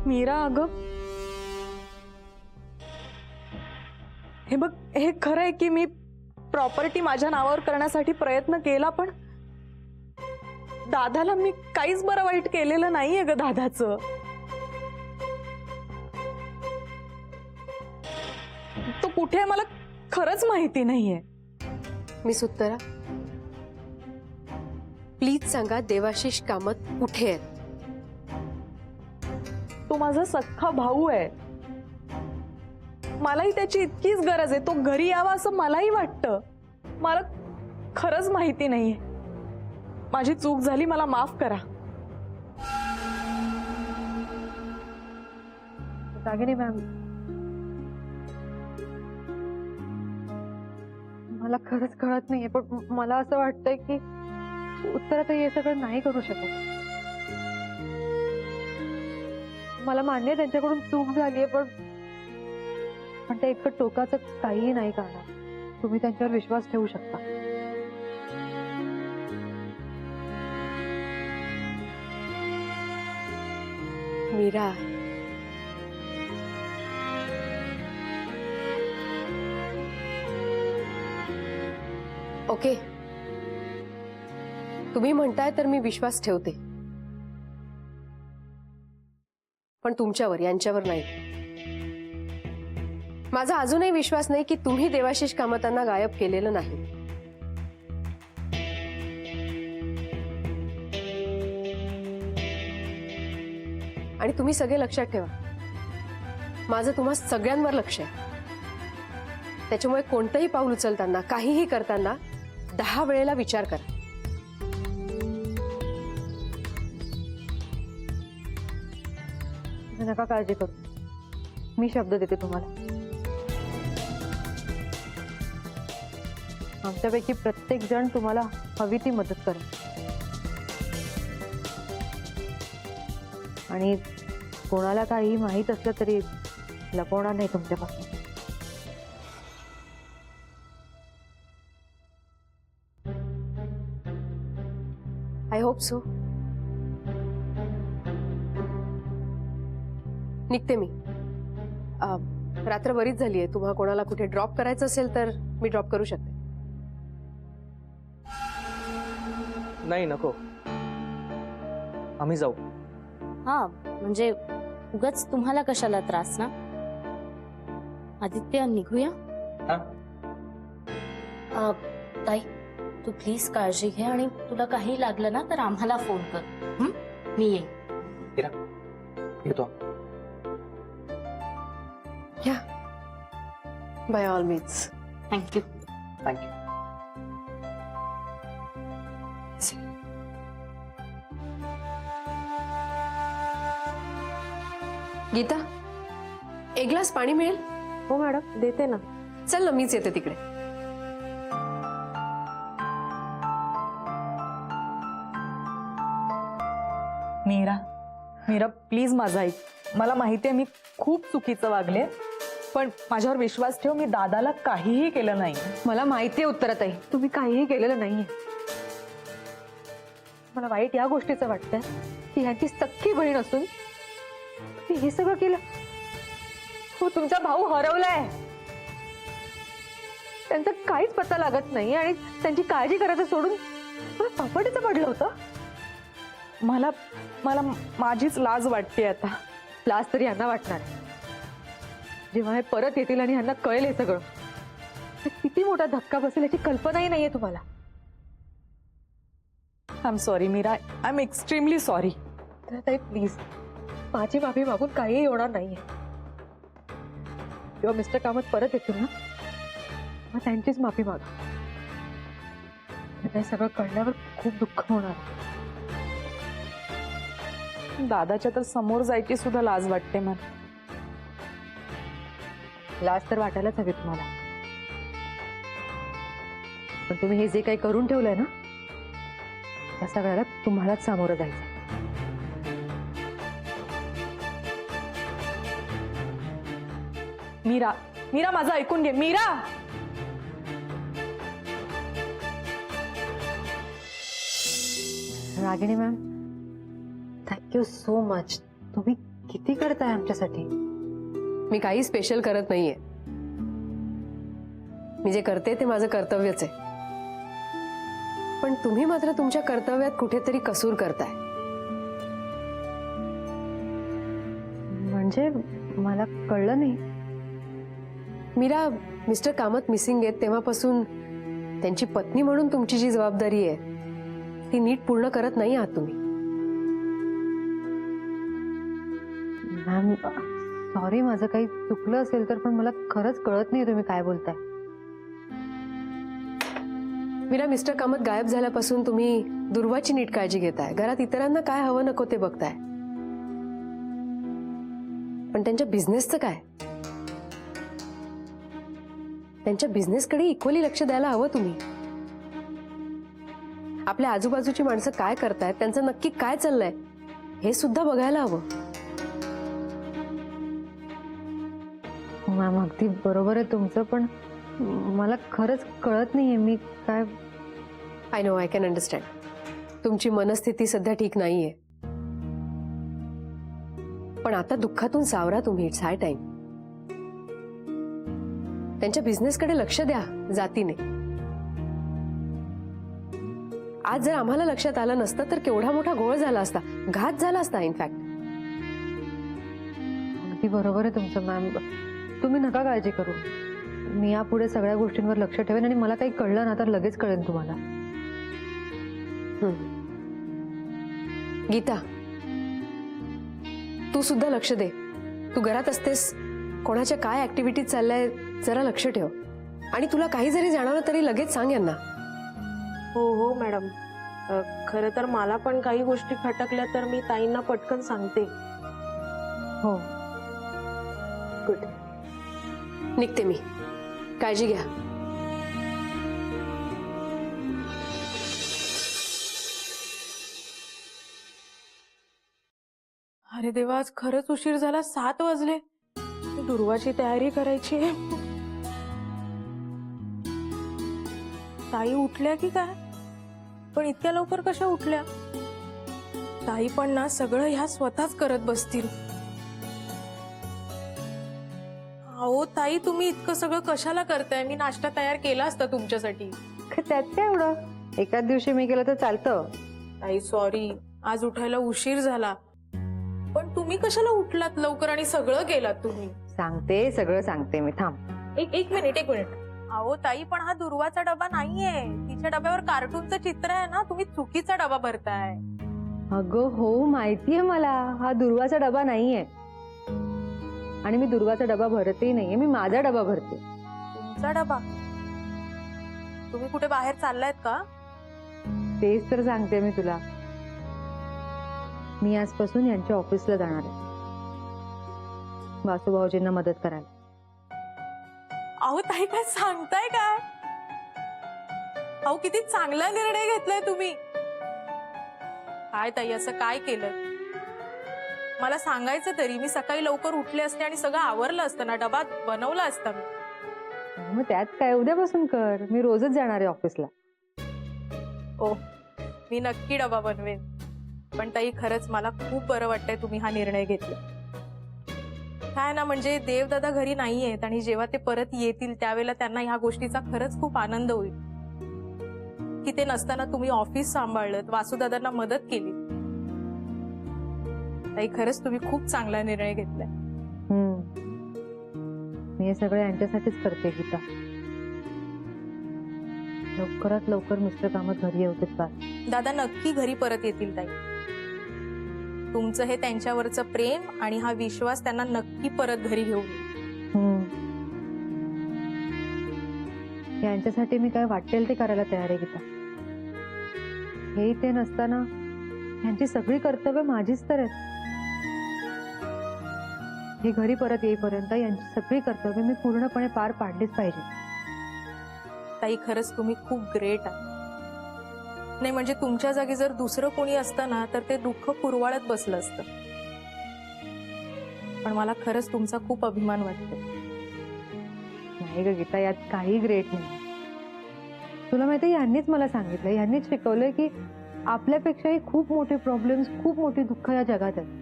मीरा अगं, हे बघ, हे खरं आहे की मी प्रॉपर्टी माझ्या नावावर करण्यासाठी प्रयत्न केला, पण दादाला मी काहीच बरं वाईट केलेलं नाहीये ग. दादाचं तो कुठे आहे मला खरंच माहिती नाहीये. मिस उत्तरा, प्लीज सांगा देवाशिष कामत कुठे आहेत? तो माझा सख्खा भाऊ आहे. मलाही त्याची इतकीच गरज आहे. तो घरी यावा असं मलाही वाटतं. मला खरंच माहिती नाहीये. माझी चूक झाली, मला माफ करा. रागिनी मॅम, मला खरंच कळत नाहीये, पण मला असं वाटतंय की उत्तराताई हे सगळं नाही करू शकत. मला मान्य आहे त्यांच्याकडून चूक झालीये, पण ते इतकं टोकाचं काहीही नाही करणार. तुम्ही त्यांच्यावर विश्वास ठेवू शकता. मीरा, ओके, तुम्ही म्हणताय तर मी विश्वास ठेवते, पण तुमच्यावर, यांच्यावर नाही. माझा अजूनही विश्वास नाही की तुम्ही देवाशिष कामतांना गायब केलेलं नाही. आणि तुम्ही सगळे लक्षात ठेवा, माझं तुम्हा सगळ्यांवर लक्ष आहे. त्याच्यामुळे कोणतंही पाऊल उचलताना, काहीही करताना 10 वेळेला विचार करा. नका काळजी करू, मी शब्द देते तुम्हाला. आमच्यापैकी प्रत्येक जण तुम्हाला हवी ती मदत करेल. आणि कोणाला काही माहित असलं तरी लपवणार नाही तुमच्यापासून. I hope so. निघते मी. रात्र बरीच झाली आहे. तुम्हाला कोणाला कुठे ड्रॉप करायचं असेल तर मी ड्रॉप करू शकते. नाही, नको, आम्ही जाऊ. हा, म्हणजे उगाच तुम्हाला कशाला त्रास ना. आदित्य, निघूया. ताई, तू प्लीज काळजी घे, आणि तुला काही लागलं ना तर आम्हाला फोन कर. मी येईन. येतो. या, by all means. Thank you. Thank you. Geeta, एक ग्लास पाणी मिळेल? हो मॅडम, देते ना. चल ना, मीच येते तिकडे. मीरा, मीरा प्लीज माझं ऐक. मला माहिती आहे मी खूप चुकीचं वागले, पण माझ्यावर विश्वास ठेव. मी दादाला काहीही केलं नाही. मला माहिती आहे उत्तराताई, तुम्ही काहीही केलेलं नाहीये. मला वाईट या गोष्टीचं वाटतंय की ह्यांची सख्खी बहीण असून तुम्ही हे सगळं केलं. हो, तुमचा भाऊ हरवलाय. त्यांचा काहीच पत्ता लागत नाही आणि त्यांची काळजी करायचं सोडून प्रॉपर्टीचं पडलं होतं. मला मला माझीच लाज वाटते आता. लाज तरी यांना वाटणार जेव्हा हे परत येतील आणि यांना कळेल हे सगळं. किती मोठा धक्का बसेल याची कल्पनाही नाहीये तुम्हाला. I am sorry Meera, I am extremely sorry. तर ताई प्लीज, माझी माफी मागून काहीही होणार नाहीये. जेव्हा मिस्टर कामत परत येतील ना, मग त्यांचीच माफी मागा. हे सगळं कळल्यावर खूप दुःख होणार. दादाच्या तर समोर जायची सुद्धा लाज वाटते मला. लाज तर वाटायलाच हवी तुम्हाला, पण तुम्ही हे जे काही करून ठेवलंय ना, त्या सगळ्याला तुम्हालाच सामोरं जायचं. मीरा, मीरा माझं ऐकून घे. मीरा, रागिणी मॅम, थँक्यू सो मच. तुम्ही किती करताय आमच्यासाठी? मी काही स्पेशल करत नाहीये. मी जे करते ते माझं कर्तव्यच आहे. पण तुम्ही मात्र तुमच्या कर्तव्यात कुठेतरी कसूर करताय. म्हणजे मला कळलं नाही. मीरा, मिस्टर कामत मिसिंग आहेत तेव्हापासून त्यांची पत्नी म्हणून तुमची जी जबाबदारी आहे ती नीट पूर्ण करत नाही आहात तुम्ही. मॅम सॉरी, माझं काही चुकलं असेल तर, पण मला खरंच कळत नाही तुम्ही काय बोलताय. मीरा, मिस्टर कामत गायब झाल्यापासून तुम्ही दुर्वाची नीट काळजी घेताय. घरात इतरांना काय हवं नको ते बघताय. पण त्यांच्या बिझनेसचं काय? त्यांच्या बिझनेसकडे इक्वली लक्ष द्यायला हवं तुम्ही. आपल्या आजूबाजूची माणसं काय करतायत, त्यांचं नक्की काय चाललंय हे सुद्धा बघायला हवं. मॅम अगदी बरोबर आहे तुमचं, पण मला खरंच कळत नाहीये मी काय. I know, I can understand. तुमची मनस्थिती सध्या ठीक नाहीये. पण आता दुःखातून सावरा तुम्ही. It's high time. त्यांच्या बिझनेसकडे लक्ष द्या जातीने. आज जर आम्हाला लक्षात आलं नसतं तर केवढा मोठा घोळ झाला असता, घात झाला असता इनफॅक्ट. अगदी बरोबर आहे तुमचं मॅम. तुम्ही नका काळजी करू. मी यापुढे सगळ्या गोष्टींवर लक्ष ठेवेन आणि मला काही कळलं ना तर लगेच कळेल तुम्हाला. गीता, तू सुद्धा लक्ष दे. तू घरात असतेस, कोणाच्या काय ऍक्टिव्हिटीज चाललाय जरा लक्ष ठेव. आणि तुला काही जरी जाणवलं तरी लगेच सांग यांना. हो हो मॅडम. खरं तर मला पण काही गोष्टी खटकल्या तर मी ताईंना पटकन सांगते. हो. गुड. निघते मी. काळजी घ्या. अरे देवा, आज खरंच उशीर झाला. 7 वाजले. दुर्वाची तयारी करायची आहे. ताई उठल्या की काय? पण इतक्या लवकर कशा उठल्या? ताई पण ना सगळं ह्या स्वतःच करत बसतील. अहो ताई, तुम्ही इतकं सगळं कशाला करताय? मी नाश्ता तयार केला असता तुमच्यासाठी. त्यात काय एवढं? एकाच दिवशी मी केलं तर चालतं. ताई सॉरी, आज उठायला उशीर झाला. पण तुम्ही कशाला उठलात लवकर आणि सगळं केलात तुम्ही? सांगते, सगळं सांगते मी. थांब. एक मिनिट. अहो ताई, पण हा दुर्वाचा डबा नाहीये. तिच्या डब्यावर कार्टूनचं चित्र आहे ना. तुम्ही चुकीचा डबा भरताय. अगं हो, माहितीये मला. हा दुर्वाचा डबा नाहीये आणि मी दुर्वाचा डबा भरतही नाहीये. मी माझा डबा भरते. तुमचा डबा? तुम्ही कुठे बाहेर चाललायत का? तेच तर सांगते मी तुला. मी आजपासून यांच्या ऑफिसला जाणार आहे, वासुभाऊजींना मदत करायला. अहो ताई, काय सांगताय काय? अहो किती चांगला निर्णय घेतलाय तुम्ही. काय ताई, असं काय केलं? मला सांगायचं तरी. मी सकाळी लवकर उठले असते आणि सगळं आवरलं असतं ना. डबा बनवला असता मी. मग त्यात काय, उद्यापासून कर. मी रोजच जाणार आहे ऑफिसला. ओ, मी नक्की डबा बनवेन. पण ताई, खरंच मला खूप बरं वाटतंय तुम्ही हा निर्णय घेतला. काय ना, म्हणजे देवदादा घरी नाहीयेत आणि जेव्हा ते परत येतील त्यावेळेला त्यांना ह्या गोष्टीचा खरंच खूप आनंद होईल की ते नसताना तुम्ही ऑफिस सांभाळलं, वासुदादांना मदत केली. ताई, खरंच तुम्ही खूप चांगला निर्णय घेतलाय. मी हे सगळं यांच्यासाठीच करते गीता. लवकरात लवकर मिस्टर कामत घरी येऊ देत. दादा नक्की घरी परत येतील ताई. तुमचं हे त्यांच्यावरचं प्रेम आणि हा विश्वास त्यांना नक्की परत घरी घेऊन येईल. यांच्यासाठी मी काय वाटेल ते करायला तयार आहे गीता. हे ते नसताना यांची सगळी कर्तव्य माझीच तर आहेत. हे घरी परत येईपर्यंत यांची सगळी कर्तव्य मी पूर्णपणे पार पाडलीच पाहिजे. ताई, खरंच तुम्ही खूप ग्रेट आहात. नाही म्हणजे तुमच्या जागी जर दुसरं कोणी असतं ना तर ते दुःख कुरवाळत बसलं असतं. पण मला खरंच तुमचा खूप अभिमान वाटतो. नाही ग गीता, यात काही ग्रेट नाही. तुला माहिती, यांनीच मला सांगितलं, यांनीच शिकवलंय की आपल्यापेक्षाही खूप मोठे प्रॉब्लेम्स, खूप मोठी दुःख या जगात आहेत.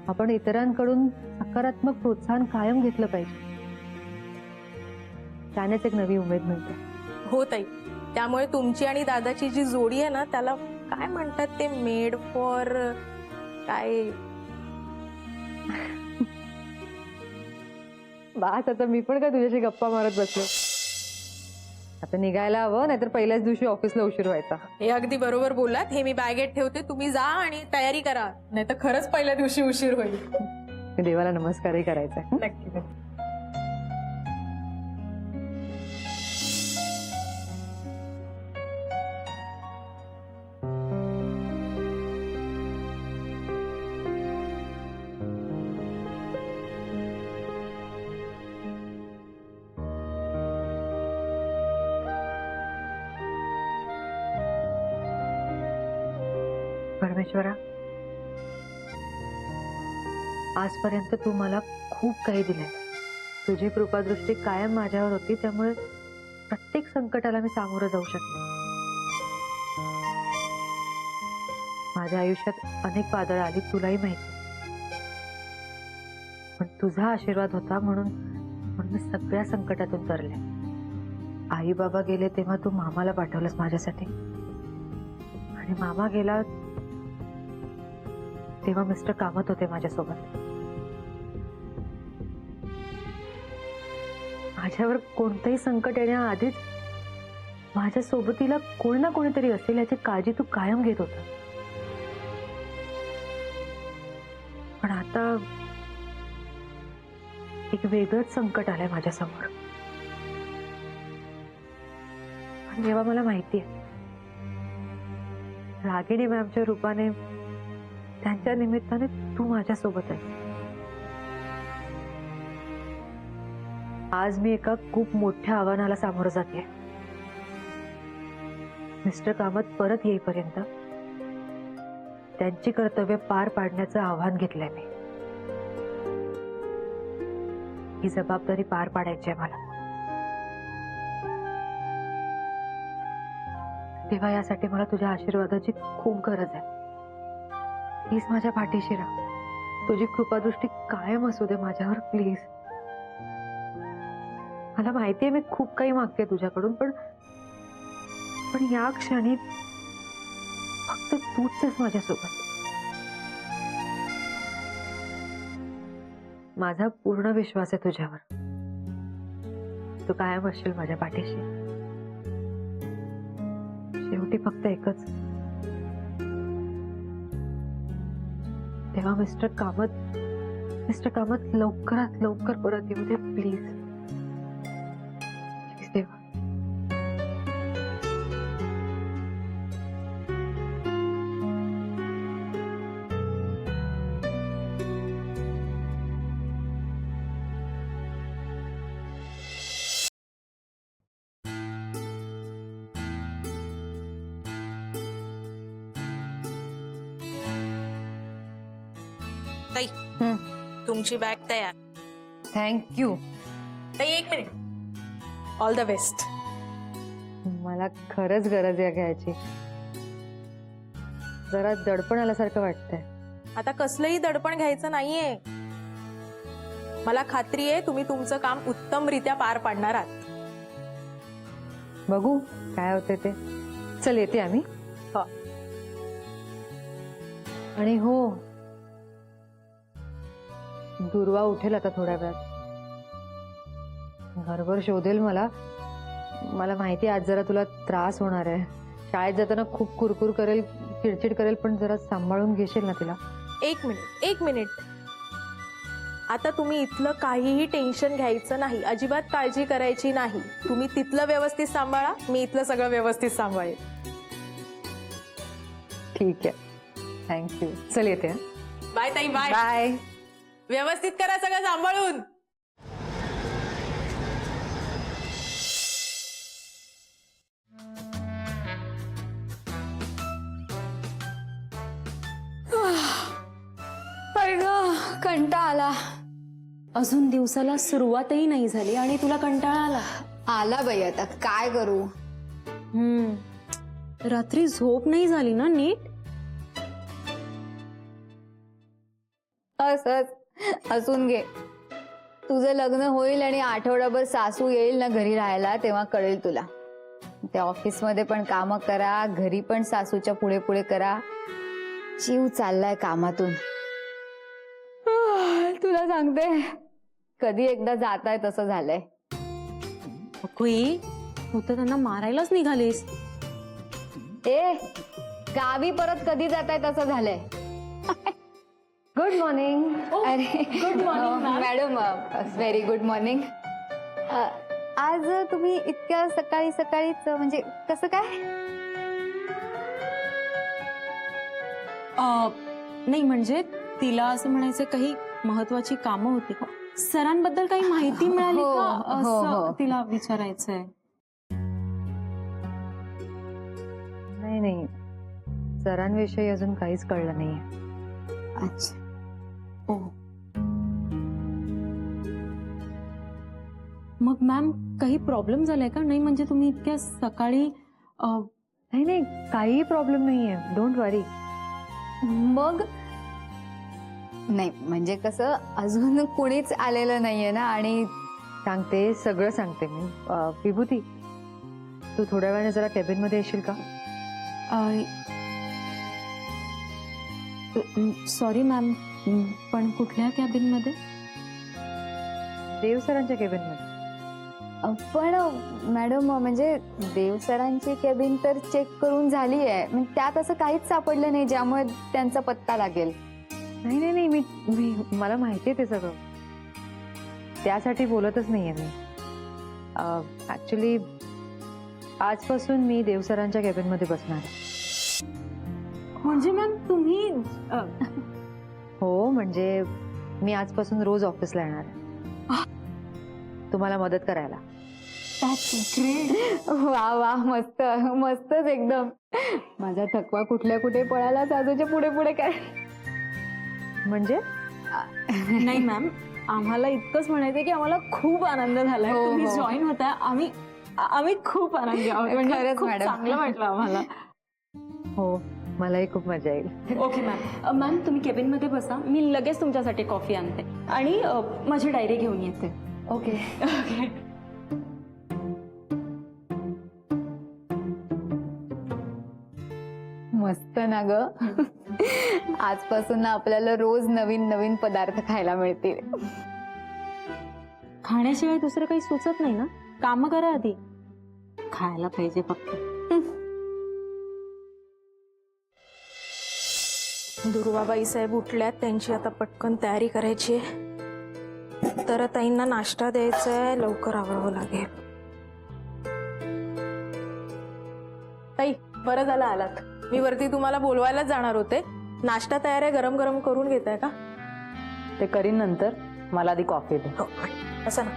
आपण इतरांकडून सकारात्मक प्रोत्साहन कायम घेतलं पाहिजे. त्यानेच एक नवी उमेद मिळते. हो ताई, त्यामुळे तुमची आणि दादाची जी जोडी आहे ना, त्याला काय म्हणतात ते, मेड फॉर काय. बास, आता मी पण काय तुझ्याशी गप्पा मारत बसलो. आता निघायला हवं, नाहीतर पहिल्याच दिवशी ऑफिसला उशीर व्हायचा. हे अगदी बरोबर बोलात. हे मी बॅगेत ठेवते, तुम्ही जा आणि तयारी करा, नाही तर खरंच पहिल्या दिवशी उशीर होईल. मी देवाला नमस्कारही करायचा आहे. नक्की. परमेश्वरा, आजपर्यंत तू मला खूप काही दिलंय. तुझी कृपादृष्टी कायम माझ्यावर होती, त्यामुळे प्रत्येक संकटाला मी सामोरं जाऊ शकले. माझ्या आयुष्यात अनेक वादळं आली, तुलाही माहिती. पण तुझा आशीर्वाद होता म्हणून मी सगळ्या संकटातून तरले. आई बाबा गेले तेव्हा तू मामाला पाठवलंस माझ्यासाठी, आणि मामा गेला तेव्हा मिस्टर कामत होते माझ्यासोबत. माझ्यावर कोणतंही संकट येण्याआधीच माझ्या सोबतीला कोणी ना कोणीतरी असेल याची काळजी तू कायम घेत होता. पण आता एक वेगळंच संकट आलंय माझ्यासमोर. पण जेव्हा मला माहितीये रागिणी मॅमच्या रूपाने, त्यांच्या निमित्ताने तू माझ्यासोबत आहे. आज मी एका खूप मोठ्या आव्हानाला सामोरं जाते. मिस्टर कामत परत येईपर्यंत त्यांची कर्तव्य पार पाडण्याचं आव्हान घेतलंय मी. ही जबाबदारी पार पाडायची आहे मला. तेव्हा यासाठी मला तुझ्या आशीर्वादाची खूप गरज आहे. प्लीज माझ्या पाठीशी राहा. तुझी कृपादृष्टी कायम असू दे माझ्यावर, प्लीज. मला माहितीये मी खूप काही मागते तुझ्याकडून, पण या क्षणी फक्त तूच आहेस माझ्यासोबत. माझा पूर्ण विश्वास आहे तुझ्यावर. तू कायम असशील माझ्या पाठीशी. शेवटी फक्त एकच, तेव्हा मिस्टर कामत लवकरात लवकर परत येऊ दे, प्लीज. प्लीज देवा. तुमची बॅग तयार. थँक्यू. ताई, एक मिनिट. All the best. मला खरंच गरज आहे घ्यायची. जरा दडपण आल्यासारखं वाटतंय. आता कसलंही दडपण घ्यायचं नाहीये. मला खात्री आहे तुम्ही तुमचं काम उत्तमरित्या पार पाडणार आहात. बघू काय होते ते. चल, येते आम्ही. हो. आणि हो, दुर्वा उठेल आता थोड्या वेळात. घरभर शोधेल मला. मला माहिती आज जरा तुला त्रास होणार आहे. शाळेत जाताना खूप कुरकुर करेल, चिडचिड करेल, पण जरा सांभाळून घेशील ना तिला. एक मिनिट. आता तुम्ही इथलं काहीही टेन्शन घ्यायचं नाही, अजिबात काळजी करायची नाही. तुम्ही तिथलं व्यवस्थित सांभाळा, मी इथलं सगळं व्यवस्थित सांभाळेल. ठीक आहे. थँक्यू. चल, येते. बाय ताई. बाय. बाय. व्यवस्थित करा सगळं सांभाळून. कंटाळा आला. अजून दिवसाला सुरुवातही नाही झाली आणि तुला कंटाळा आला. आला बाई, आता काय करू. रात्री झोप नाही झाली ना नीट. हस हसून घे. तुझं लग्न होईल आणि आठवडाभर सासू येईल ना घरी राहायला, तेव्हा कळेल तुला. त्या ऑफिसमध्ये पण कामं करा, घरी पण सासूच्या पुढे पुढे करा. जीव चाललाय कामातून. तुला सांगते, कधी एकदा जाताय तसं झालंय. खुई तू तर त्यांना मारायलाच निघालीस. ए, गावी परत कधी जाताय तसं झालंय. Good morning. अरे good morning madam. Very good morning. आज तुम्ही इतक्या सकाळी सकाळीच, म्हणजे कसं काय? नाही म्हणजे तिला असं म्हणायचं काही महत्वाची कामं होती का, सरांबद्दल काही माहिती मिळाली हो, का हो, असं हो. तिला विचारायचंय. नाही, सरांविषयी अजून काहीच कळलं नाहीये. अच्छा. मग मॅम काही प्रॉब्लेम झालाय का? नाही म्हणजे तुम्ही इतक्या सकाळी नाही, काहीही प्रॉब्लेम नाहीये. डोंट वरी. मग नाही म्हणजे कसं, अजून कोणीच आलेलं नाहीये ना. आणि सांगते, सगळं सांगते मी. विभूती, तू थोड्या वेळाने जरा केबिन मध्ये येशील का? सॉरी मॅम, पण कुठल्या कॅबिन मध्ये? देव सरांच्या केबिन मध्ये. पण मॅडम, म्हणजे देव सरांची केबिन तर चेक करून झाली आहे. म्हणजे त्यात असं काहीच सापडलं नाही ज्यामुळे त्यांचा पत्ता लागेल. नाही, मी मला माहिती आहे ते सगळं. त्यासाठी बोलतच नाहीये मी. ऍक्च्युली आजपासून मी देवसरांच्या केबिन मध्ये बसणार आहे. म्हणजे मॅम तुम्ही हो, म्हणजे मी आजपासून रोज ऑफिसला येणार आहे तुम्हाला मदत करायला. वा वा, मस्त मस्तच एकदम. माझा थकवा कुठल्या कुठे पळाला सासूच्या पुढे पुढे काय. म्हणजे नाही मॅम, आम्हाला इतकंच म्हणायचं की आम्हाला खूप आनंद झालाय हो, तुम्ही हो. जॉईन होताय. आम्ही खूप आनंदी आहोत. म्हणजे खरंच खूप मॅडम. चांगलं वाटलं आम्हाला. हो, मलाही खूप मजा येईल. Okay ma'am. मॅम तुम्ही केबिन मध्ये बसा, मी लगेच तुमच्यासाठी कॉफी आणते आणि माझी डायरी घेऊन येते. ओके. ओके. मस्त ना ग. आजपासून ना आपल्याला रोज नवीन नवीन पदार्थ खायला मिळतील. खाण्याशिवाय दुसरं काही सुचत नाही ना. काम करा आधी, खायला पाहिजे फक्त. दुर्वाबाई साहेब उठल्यात, त्यांची आता पटकन तयारी करायची आहे. तर ताईंना नाश्ता द्यायचा आहे, लवकर आवरावं लागेल. ताई, बरं झालं आलात. मी वरती तुम्हाला बोलवायलाच जाणार होते. नाश्ता तयार आहे, गरम गरम करून घेताय का? ते करीन नंतर. मला आधी कॉफी दे. हो, असं ना.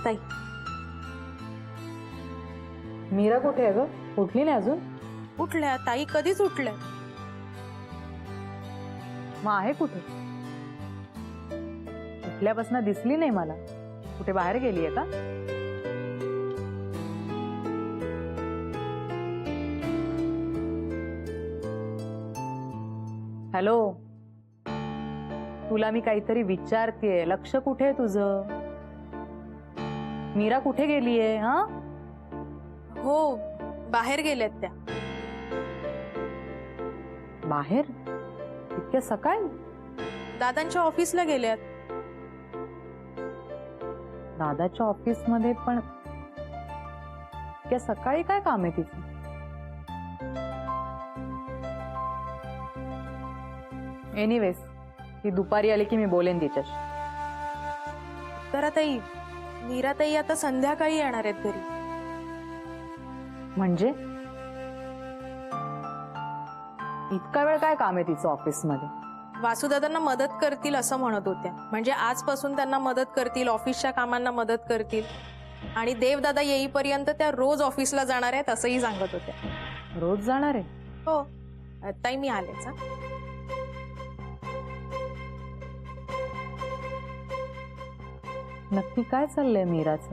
ताई, मीरा कुठे आहे ग? उठली नाही अजून? उठल्या ताई, कधीच उठल्या. मग आहे कुठे? उठल्यापासून दिसली नाही मला. कुठे बाहेर गेलीये का? हॅलो, तुला मी काहीतरी विचारतेय. लक्ष कुठे आहे तुझं? मीरा कुठे गेलीये? हा, हो, बाहेर गेल्यात त्या. बाहेर? इतक्या सकाळी? दादांच्या ऑफिसला गेल्यात. दादाच्या ऑफिस मध्ये पण इतक्या सकाळी काय काम आहे तिचं? एनिवेज, ती दुपारी आली की मी बोलेन तिच्याशी. तर आता मीराताई आता संध्याकाळी येणार आहेत घरी. म्हणजे इतका वेळ काय काम आहे तिचं ऑफिस मध्ये? वासुदादांना मदत करतील असं म्हणत होत्या. म्हणजे आजपासून त्यांना मदत करतील, ऑफिसच्या कामांना मदत करतील. आणि देवदादा येईपर्यंत त्या रोज ऑफिसला जाणार आहेत असंही सांगत होत्या. रोज जाणार आहे? हो ताई, मी आलेच. नक्की काय चाललंय मीराचं?